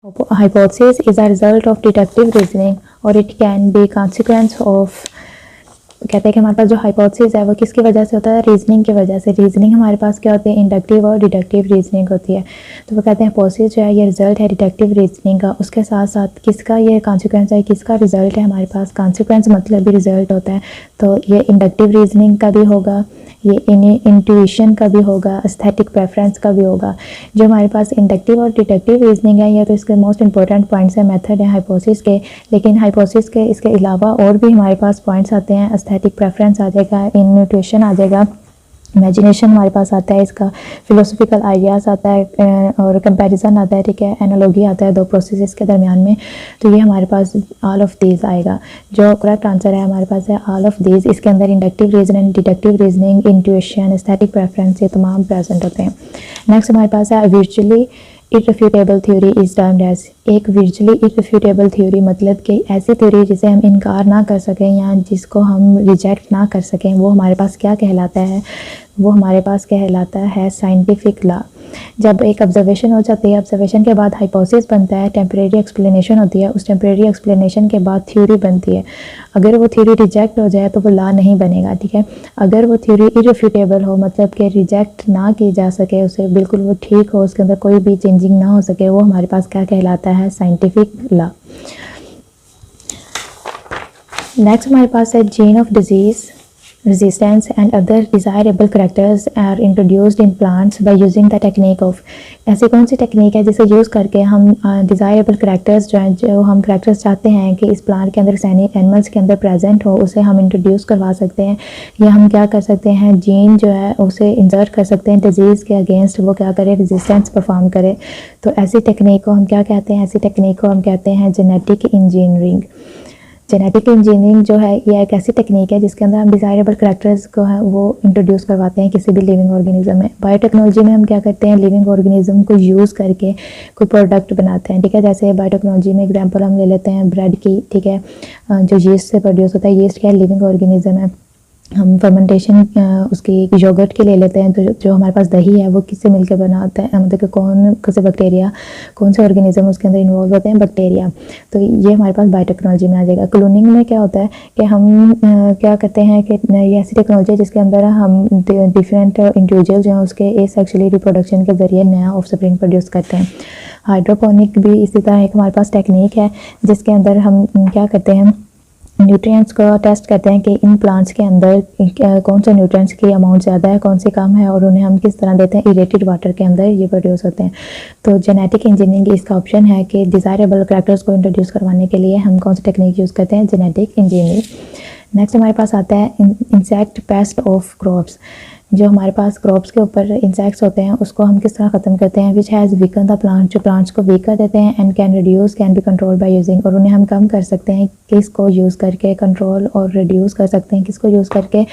Hypothesis is a result of deductive reasoning or it can be consequence of कहते हैं कि हमारे पास जो हाइपोथेसिस है वो किसकी वजह से होता है, रीजनिंग की वजह से। रीजनिंग हमारे पास क्या होती है, इंडक्टिव और डिडक्टिव रीजनिंग होती है। तो वो कहते हैं हाइपोथेसिस जो है ये रिजल्ट है डिडक्टिव रीजनिंग का, उसके साथ साथ किसका ये कॉन्सिक्वेंस है, किसका रिजल्ट है हमारे पास। कॉन्सिक्वेंस मतलब भी रिजल्ट होता है, तो ये इंडक्टिव रीजनिंग का भी होगा, ये इंट्यूशन का भी होगा, एस्थेटिक प्रेफरेंस का भी होगा। जो हमारे पास इंडक्टिव और डिडक्टिव रीजनिंग है ये तो इसके मोस्ट इंपॉर्टेंट पॉइंट्स है, मेथड है हाइपोथेसिस के। लेकिन हाइपोथेसिस के इसके अलावा और भी हमारे पास पॉइंट्स आते हैं, एस्थेटिक प्रेफरेंस आ जाएगा, इंट्यूशन आ जाएगा, इमेजिनेशन हमारे पास आता है, इसका फिलोसफिकल आइडियाज़ आता है और कंपैरिजन आता है, ठीक है, एनालॉजी आता है दो प्रोसेसेस के दरमियान में। तो ये हमारे पास ऑल ऑफ दीज आएगा। जो करेक्ट आंसर है हमारे पास है ऑल ऑफ दीज। इसके अंदर inductive reasoning, deductive reasoning, intuition, aesthetic preference ये तमाम प्रेजेंट होते हैं। नेक्स्ट हमारे पास है virtually irrefutable theory is termed as. एक वर्चुअली इररिफ्यूटेबल थ्योरी मतलब कि ऐसी थ्योरी जिसे हम इनकार ना कर सकें या जिसको हम रिजेक्ट ना कर सकें, वो हमारे पास क्या कहलाता है, वो हमारे पास कहलाता है साइंटिफिक लॉ। जब एक ऑब्जर्वेशन हो जाती है, ऑब्जर्वेशन के बाद हाइपोथेसिस बनता है, टेम्परेरी एक्सप्लेनेशन होती है, उस टेम्परेरी एक्सप्लेनेशन के बाद थ्योरी बनती है। अगर वो थ्योरी रिजेक्ट हो जाए तो वो लॉ नहीं बनेगा, ठीक है। अगर वो थ्योरी इररिफ्यूटेबल हो मतलब कि रिजेक्ट ना की जा सके, उसे बिल्कुल वो ठीक हो, उसके अंदर कोई भी चेंजिंग ना हो सके, वो हमारे पास क्या कहलाता है, साइंटिफिक लॉ। नेक्स्ट हमारे पास है gene of disease, resistance and other desirable characters are introduced in plants by using the technique of। ऐसी कौन सी टेक्निक है जिसे यूज़ करके हम डिज़ायरेबल करैक्टर्स जो हम करैक्टर्स चाहते हैं कि इस प्लांट के अंदर, एनिमल्स के अंदर प्रेजेंट हो, उसे हम इंट्रोड्यूस करवा सकते हैं। या हम क्या कर सकते हैं, जीन जो है उसे इंसर्ट कर सकते हैं डिजीज़ के अगेंस्ट, वो क्या करे, रेजिस्टेंस परफॉर्म करे। तो ऐसी टेक्निक को हम क्या कहते हैं, ऐसी टेक्निक को हम कहते हैं जेनेटिक इंजीनियरिंग। जेनेटिक इंजीनियरिंग जो है ये एक ऐसी टेक्निक है जिसके अंदर हम डिज़ायरेबल करैक्टर्स को है वो इंट्रोड्यूस करवाते हैं किसी भी लिविंग ऑर्गेनिज्म में। बायोटेक्नोलॉजी में हम क्या करते हैं, लिविंग ऑर्गेनिज्म को यूज़ करके कोई प्रोडक्ट बनाते हैं, ठीक है। जैसे बायोटेक्नोलॉजी में एग्जांपल हम ले लेते हैं ब्रेड की, ठीक है, जो यीस्ट से प्रोड्यूस होता है। यीस्ट क्या है, लिविंग ऑर्गेनिज्म है। हम फर्मेंटेशन उसकी योगर्ट के ले लेते हैं, तो जो हमारे पास दही है वो किससे मिलकर बना होता है, मतलब कि कौन से बैक्टीरिया, कौन से ऑर्गेनिज्म उसके अंदर इन्वॉल्व होते हैं, बैक्टीरिया। तो ये हमारे पास बायोटेक्नोलॉजी में आ जाएगा। क्लोनिंग में क्या होता है कि हम क्या करते हैं कि ये ऐसी टेक्नोलॉजी है जिसके अंदर हम डिफरेंट इंडिविजुअल जो हैं उसके एसेक्सुअली रिप्रोडक्शन के ज़रिए नया ऑफस्प्रिंग प्रोड्यूस करते हैं। हाइड्रोपोनिक भी इसी तरह एक हमारे पास टेक्निक है जिसके अंदर हम क्या करते हैं, न्यूट्रिएंट्स को टेस्ट करते हैं कि इन प्लांट्स के अंदर कौन से न्यूट्रिएंट्स की अमाउंट ज़्यादा है, कौन से कम है, और उन्हें हम किस तरह देते हैं, इरेटेड वाटर के अंदर ये प्रोड्यूस होते हैं। तो जेनेटिक इंजीनियरिंग इसका ऑप्शन है कि डिज़ायरेबल करैक्टर्स को इंट्रोड्यूस करवाने के लिए हम कौन सी टेक्निक यूज़ करते हैं, जेनेटिक इंजीनियरिंग। नेक्स्ट हमारे पास आता है इंसेक्ट पेस्ट ऑफ क्रॉप्स। जो हमारे पास क्रॉप्स के ऊपर इंसेक्ट्स होते हैं उसको हम किस तरह ख़त्म करते हैं, which has weaken the plant, जो प्लांट्स को वीक कर देते हैं, and can reduce, can be control by using, और उन्हें हम कम कर सकते हैं किसको यूज़ करके, कंट्रोल और रिड्यूस कर सकते हैं किसको यूज़ करके।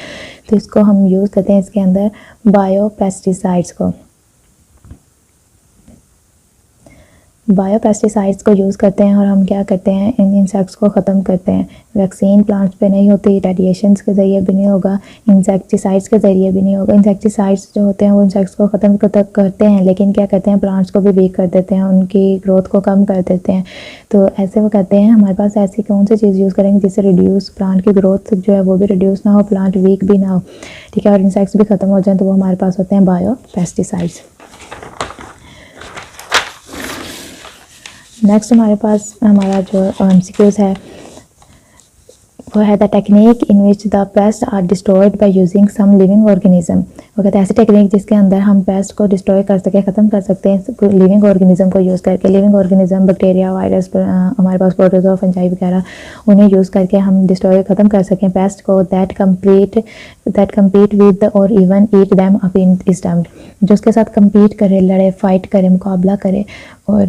तो इसको हम यूज़ करते हैं इसके अंदर बायो पेस्टिसाइड्स को, बायोपेस्टिसाइड्स को यूज़ करते हैं और हम क्या करते हैं, इन इंसेक्ट्स को ख़त्म करते हैं। वैक्सीन प्लांट्स पे नहीं होती, रेडिएशंस के ज़रिए भी नहीं होगा, इंसेक्टिसाइड्स के ज़रिए भी नहीं होगा। इंसेक्टिसाइड्स जो होते हैं वो इंसेक्ट्स को ख़त्म करते हैं, लेकिन क्या करते हैं, प्लांट्स को भी वीक कर देते हैं, उनकी ग्रोथ को कम कर देते हैं। तो ऐसे वो कहते हैं हमारे पास ऐसी कौन सी चीज़ यूज़ करेंगे जिससे रिड्यूस, प्लांट की ग्रोथ जो है वो भी रिड्यूस ना हो, प्लांट वीक भी ना हो, ठीक है, और इंसेक्ट्स भी ख़त्म हो जाएँ, तो वो हमारे पास होते हैं बायोपेस्टिसाइड्स। नेक्स्ट हमारे पास हमारा जो MCQs है वो है the technique in which the pest are destroyed by using some living organism. वो कहते हैं ऐसी टेक्निक जिसके अंदर हम पेस्ट को डिस्ट्रॉय कर सकें, ख़त्म कर सकते हैं लिविंग ऑर्गेनिज्म को यूज़ करके। लिविंग ऑर्गेनिज्म, बैक्टीरिया, वायरस, हमारे पास प्रोटोजोआ, फंजाई वगैरह, उन्हें यूज़ करके हम डिस्ट्रॉय ख़त्म कर सकें पेस्ट को। दैट कम्पीट विद और even eat them up in is termed, जो उसके साथ कम्पीट करे, लड़े, फाइट करे, मुकाबला करे और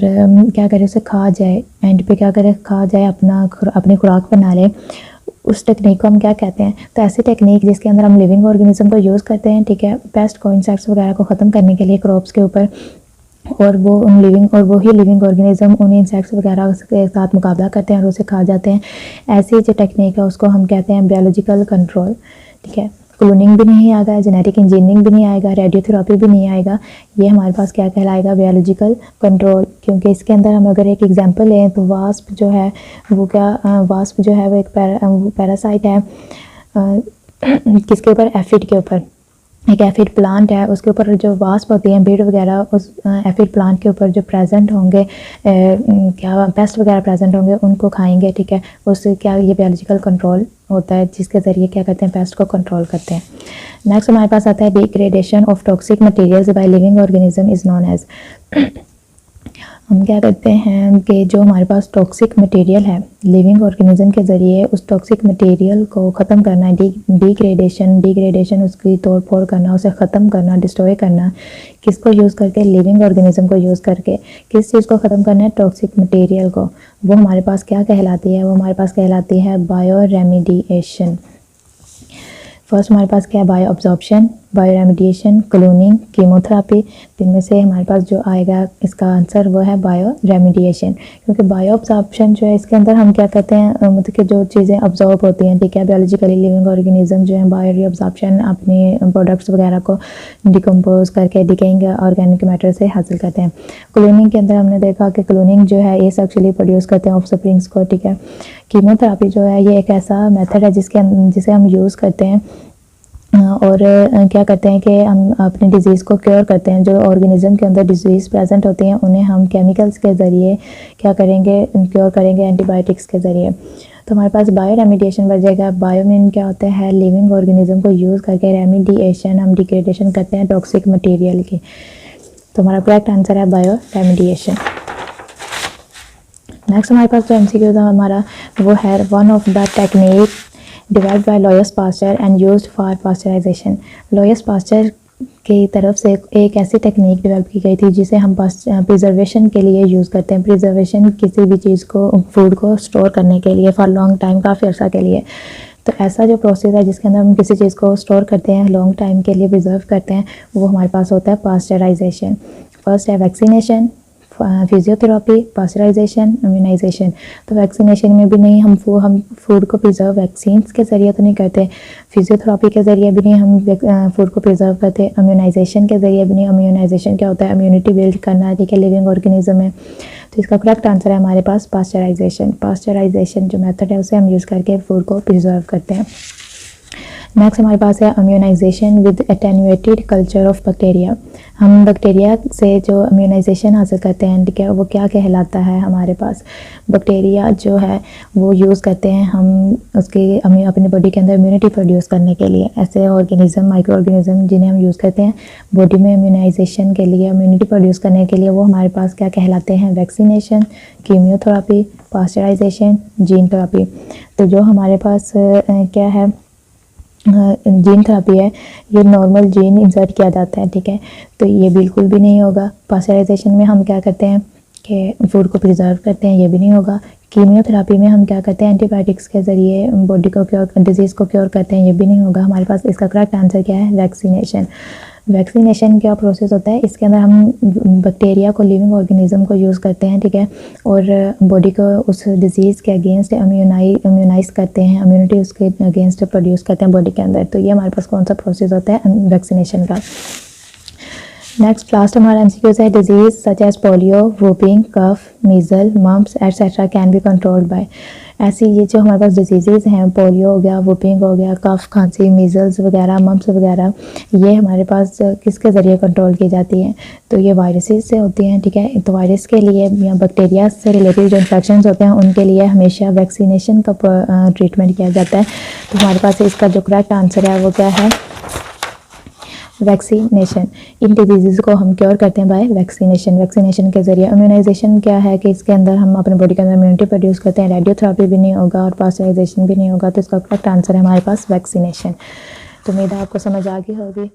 क्या करे, उसे खा जाए, एंड पे क्या करे, खा जाए, अपनी खुराक बना ले, उस टेक्निक को हम क्या कहते हैं। तो ऐसी टेक्निक जिसके अंदर हम लिविंग ऑर्गेनिज्म को यूज़ करते हैं, ठीक है, पेस्ट को, इंसेक्ट्स वगैरह को ख़त्म करने के लिए क्रॉप्स के ऊपर, और वो वही लिविंग ऑर्गेनिज्म उन इंसेक्ट्स वगैरह के साथ मुकाबला करते हैं और उसे खा जाते हैं। ऐसी जो टेक्निक है उसको हम कहते हैं बायोलॉजिकल कंट्रोल, ठीक है। क्लोनिंग भी नहीं आएगा, जेनेटिक इंजीनियरिंग भी नहीं आएगा, रेडियोथेरेपी भी नहीं आएगा। ये हमारे पास क्या कहलाएगा, बायोलॉजिकल कंट्रोल। क्योंकि इसके अंदर हम अगर एक एग्जांपल लें तो वास्प जो है वो वास्प जो है वो एक पैरासाइट है किसके ऊपर, एफिड के ऊपर। एक एफिड प्लांट है, उसके ऊपर जो वास्प होती हैं, भीड़ वगैरह, उस एफिड प्लांट के ऊपर जो प्रेजेंट होंगे क्या पेस्ट वगैरह प्रेजेंट होंगे उनको खाएंगे, ठीक है। उससे क्या, ये बायोलॉजिकल कंट्रोल होता है जिसके ज़रिए क्या करते हैं, पेस्ट को कंट्रोल करते हैं। नेक्स्ट हमारे पास आता है degradation of toxic materials by living organism is known as. हम क्या करते हैं कि जो हमारे पास टॉक्सिक मटेरियल है, लिविंग ऑर्गेनिज्म के ज़रिए उस टॉक्सिक मटेरियल को ख़त्म करना है। डिग्रेडेशन उसकी तोड़ फोड़ करना, उसे ख़त्म करना, डिस्ट्रॉय करना। किसको यूज़ करके, लिविंग ऑर्गेनिज्म को यूज़ करके। किस चीज़ को ख़त्म करना है, टॉक्सिक मटेरियल को। वो हमारे पास क्या कहलाती है, वो हमारे पास कहलाती है बायो रेमिडिएशन। फर्स्ट हमारे पास क्या है, bio absorption, bio remediation, cloning, chemotherapy. जिनमें से हमारे पास जो आएगा इसका आंसर वो है बायो रेमिडिएशन। क्योंकि बायो अब्जॉर्प्शन जो है इसके अंदर हम क्या कहते हैं, मतलब कि जो चीज़ें अब्जॉर्ब होती हैं, ठीक है, बायोलॉजिकली लिविंग ऑर्गेनिज्म जो है बायो अब्जॉर्प्शन अपने प्रोडक्ट्स वगैरह को डिकम्पोज करके डिकेइंग ऑर्गेनिक मैटर से हासिल करते हैं। क्लोनिंग के अंदर हमने देखा कि क्लोनिंग जो है ये एक्चुअली प्रोड्यूस करते हैं ऑफस्प्रिंग्स को, ठीक है। कीमोथेरेपी जो है ये एक ऐसा मेथड है जिसे हम यूज़ करते हैं और क्या करते हैं कि हम अपने डिज़ीज़ को क्योर करते हैं। जो ऑर्गेनिज्म के अंदर डिज़ीज़ प्रेजेंट होती हैं उन्हें हम केमिकल्स के ज़रिए क्या करेंगे, क्योर करेंगे एंटीबायोटिक्स के ज़रिए। तो हमारे पास बायो रेमिडिएशन बचेगा। बायो मीन क्या होता है, लिविंग ऑर्गेनिज्म को यूज़ करके रेमिडिएशन, हम डिग्रेडेशन करते हैं टॉक्सिक मटेरियल की। तो हमारा करेक्ट आंसर है बायो रेमिडिएशन। नेक्स्ट हमारे पास जो एमसीक्यू था हमारा वो है, one of the technique developed by Lois Pasteur and used for pasteurization। Louis Pasteur की तरफ से एक ऐसी टेक्निक डेवलप की गई थी जिसे हम प्रिजर्वेशन के लिए यूज़ करते हैं। प्रिजर्वेशन किसी भी चीज़ को, फूड को स्टोर करने के लिए फॉर लॉन्ग टाइम, काफ़ी अर्सा के लिए। तो ऐसा जो प्रोसेस है जिसके अंदर हम किसी चीज़ को स्टोर करते हैं, लॉन्ग टाइम के लिए प्रिजर्व करते हैं, वो हमारे पास होता है पास्चराइजेशन। फर्स्ट है वैक्सीनेशन, फिजियोथेरेपी, पास्चराइजेशन, इम्यूनाइजेशन। तो वैक्सीनेशन में भी नहीं, हम फूड को प्रिजर्व वैक्सीन्स के ज़रिए तो नहीं करते, फिजियोथेरेपी के ज़रिए भी नहीं हम फूड को प्रिजर्व करते, इम्यूनाइजेशन के ज़रिए भी नहीं। इम्यूनाइजेशन क्या होता है, इम्यूनिटी बिल्ड करना, ठीक है, लिविंग ऑर्गेनिज्म में। तो इसका करेक्ट आंसर है हमारे पास पास्चराइजेशन। पास्चराइजेशन जो मेथड है उसे हम यूज़ करके फूड को प्रिजर्व करते हैं। नेक्स्ट हमारे पास है immunization with attenuated culture of bacteria. हम बैक्टीरिया से जो इम्यूनाइजेशन हासिल करते हैं, ठीक है, वो क्या कहलाता है, हमारे पास बैक्टीरिया जो है वो यूज़ करते हैं हम उसके अपनी बॉडी के अंदर इम्यूनिटी प्रोड्यूस करने के लिए। ऐसे ऑर्गेनिज्म, माइक्रो ऑर्गेनिज्म जिन्हें हम यूज़ करते हैं बॉडी में इम्यूनाइजेशन के लिए, इम्यूनिटी प्रोड्यूस करने के लिए, वो हमारे पास क्या कहलाते हैं, vaccination, chemotherapy, pasteurization, gene therapy. तो जो हमारे पास क्या है, जीन थेरेपी है, ये नॉर्मल जीन इंसर्ट किया जाता है, ठीक है। तो ये बिल्कुल भी नहीं होगा। पास्चराइजेशन में हम क्या करते हैं कि फूड को प्रिजर्व करते हैं, ये भी नहीं होगा। कीमियोथेरेपी में हम क्या करते हैं, एंटीबायोटिक्स के ज़रिए बॉडी को क्योर, डिजीज़ को क्योर करते हैं, ये भी नहीं होगा हमारे पास। इसका करेक्ट आंसर क्या है, वैक्सीनेशन। वैक्सीनेशन क्या प्रोसेस होता है, इसके अंदर हम बैक्टीरिया को, लिविंग ऑर्गेनिज्म को यूज़ करते हैं, ठीक है, और बॉडी को उस डिज़ीज़ के अगेंस्ट इम्यूनाइज करते हैं, इम्यूनिटी उसके अगेंस्ट प्रोड्यूस करते हैं बॉडी के अंदर। तो ये हमारे पास कौन सा प्रोसेस होता है, वैक्सीनेशन का। नेक्स्ट लास्ट हमारा एमसीक्यूज है, disease such as polio, whooping cough, measles, mumps etcetera can be controlled by. ऐसी ये जो हमारे पास डिजीज़ हैं, पोलियो हो गया, वूपिंग हो गया, कफ, खांसी, मीजल्स वगैरह, मम्प्स वगैरह, ये हमारे पास किसके ज़रिए कंट्रोल की जाती हैं, तो ये वायरसेस से होती हैं, ठीक है। तो वायरस के लिए या बैक्टीरिया से रिलेटेड जो इन्फेक्शंस होते हैं उनके लिए हमेशा वैक्सीनेशन का ट्रीटमेंट किया जाता है। तो हमारे पास इसका जो करेक्ट आंसर है वो क्या है, वैक्सीनेशन। इन डिजीज़ को हम क्योर करते हैं बाय वैक्सीनेशन, वैक्सीनेशन के ज़रिए। इम्यूनाइजेशन क्या है कि इसके अंदर हम अपने बॉडी के अंदर इम्यूनिटी प्रोड्यूस करते हैं, रेडियोथेरेपी भी नहीं होगा और पास्चराइजेशन भी नहीं होगा। तो इसका करेक्ट आंसर है हमारे पास वैक्सीनेशन। तो उम्मीद है आपको समझ आ गई होगी।